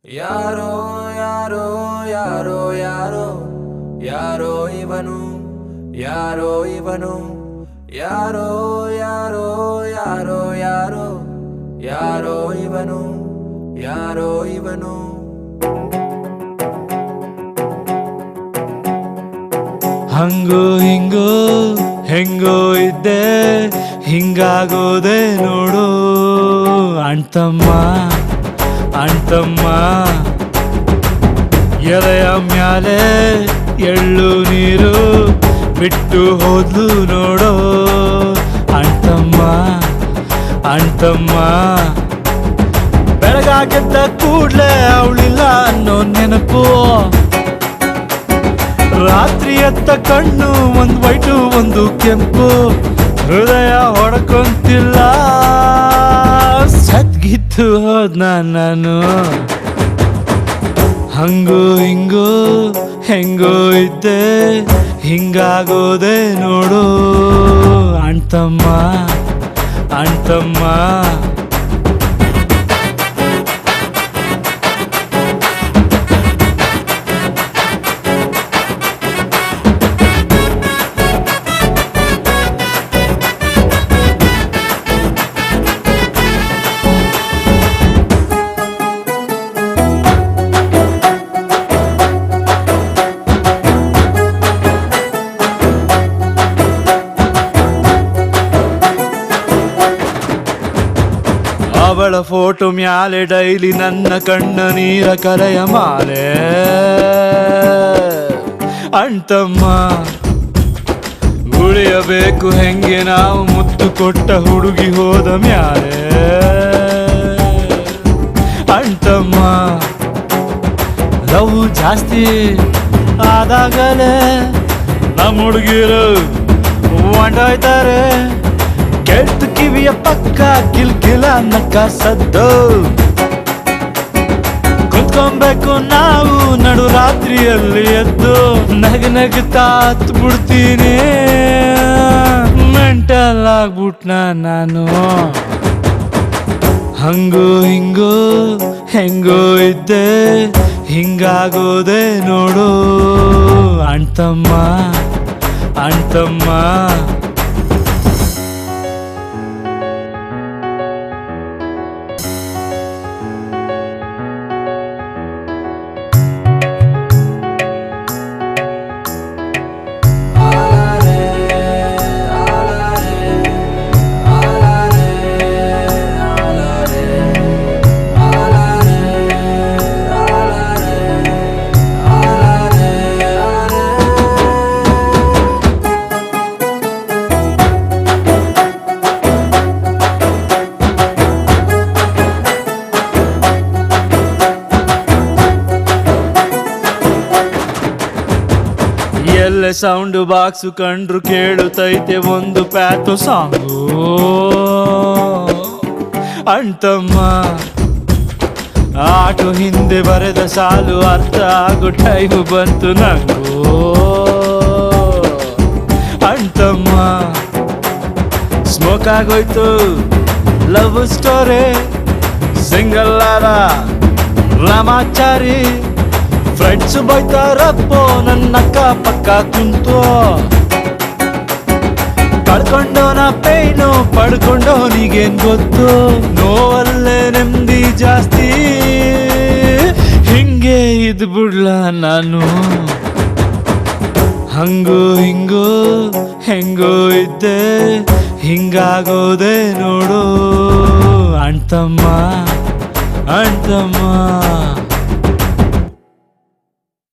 ಯಾರೋ ಯಾರೋ ಯಾರೋ ಯಾರೋ ಯಾರೋ ಇವನು ಯಾರೋ ಇವನು ಯಾರೋ ಯಾರೋ ಯಾರೋ ಯಾರೋ ಯಾರೋ ಇವನು ಯಾರೋ ಇವನು ಹಂಗೋ ಹಿಂಗೋ ಹೆಂಗೋ ಇದ್ದೆ ಹಿಂಗಾಗೋದೆ ನೋಡು ಅಣ್ತಮ್ಮ ಅಣ್ತಮ್ಮ ಎಲೆಯ ಮ್ಯಾಲೆ ಎಳ್ಳು ನೀರು ಬಿಟ್ಟು ಹೋದ್ಲು ನೋಡೋ ಅಣ್ತಮ್ಮ ಅಣ್ತಮ್ಮ ಬೆಳಗಾಗೆದ್ದ ಕೂಡ್ಲೆ ಅವಳಿಲ್ಲ ಅನ್ನೋ ನೆನಪು ರಾತ್ರಿ ಎತ್ತ ಕಣ್ಣು ಒಂದು ವೈಟು ಒಂದು ಕೆಂಪು ಹೃದಯ ಹೊಡ್ಕೊಂತಿಲ್ಲ ಸದ್ಗಿತ್ತು ಹೋದ್ನ ನಾನು ಹಂಗೋ ಹಿಂಗೋ ಹೆಂಗೋ ಇದ್ದೆ ಹಿಂಗಾಗೋದೆ ನೋಡು ಅಣ್ತಮ್ಮ ಅಣ್ತಮ್ಮ ಅವಳ ಫೋಟೋ ಮ್ಯಾಲೆ ಡೈಲಿ ನನ್ನ ಕಣ್ಣ ನೀರ ಕರೆಯ ಮಾಲೆ ಅಣ್ತಮ್ಮ ಉಳಿಯಬೇಕು ಹೆಂಗೆ ನಾವು ಮುತ್ತು ಕೊಟ್ಟ ಹುಡುಗಿ ಹೋದ ಮ್ಯಾಲೆ ಅಣ್ತಮ್ಮ ಲವ್ ಜಾಸ್ತಿ ಆದಾಗಲೇ ನಮ್ಮ ಹುಡುಗಿರು ಹೊಂಟೋಯ್ತಾರೆ ಕೆಟ್ಟ ಕಿವಿಯ ಪಕ್ಕ ಕಿಲ್ಕಿಲ ನಕ್ಕ ಸದ್ದು ಕುತ್ಕೊಬೇಕು ನಾವು ನಡು ರಾತ್ರಿಯಲ್ಲಿ ಎದ್ದು ನಗನಗ್ತಾ ಹತ್ತು ಬಿಡ್ತೀನಿ ಮೆಂಟಲ್ ಆಗ್ಬಿಟ್ನ ನಾನು ಹಂಗೋ ಹಿಂಗೋ ಹೆಂಗೋ ಇದ್ದೆ ಹಿಂಗಾಗೋದೆ ನೋಡು ಅಣ್ತಮ್ಮ ಅಣ್ತಮ್ಮ ಎಲ್ಲ ಸೌಂಡ್ ಬಾಕ್ಸ್ ಕಂಡ್ರು ಕೇಳುತ್ತೈತೆ ಒಂದು ಪ್ಯಾಟೋ ಸಾಂಗು ಅಣ್ತಮ್ಮ ಆಟೋ ಹಿಂದೆ ಬರೆದ ಸಾಲು ಅರ್ಥ ಆಗೋ ಟೈಮು ಬಂತು ನಂಗೂ ಅಣ್ತಮ್ಮ ಸ್ಮೋಕ್ ಆಗೋಯ್ತು love story single Ramachari friends ಬೈತಾರಪ್ಪೋ ನನ್ನ ಅಕ್ಕ ಪಕ್ಕ ಕುಂತು ಕಳ್ಕೊಂಡೋನ ಪೇನು ಪಡ್ಕೊಂಡೋನಿಗೇನ್ ಗೊತ್ತು ನೋವಲ್ಲೇ ನೆಮ್ಮದಿ ಜಾಸ್ತಿ ಹಿಂಗೆ ಇದ್ ಬಿಡ್ಲ ನಾನು ಹಂಗೋ ಹಿಂಗೋ ಹೆಂಗೋ ಇದ್ದೆ ಹಿಂಗಾಗೋದೆ ನೋಡು ಅಣ್ತಮ್ಮ ಅಣ್ತಮ್ಮ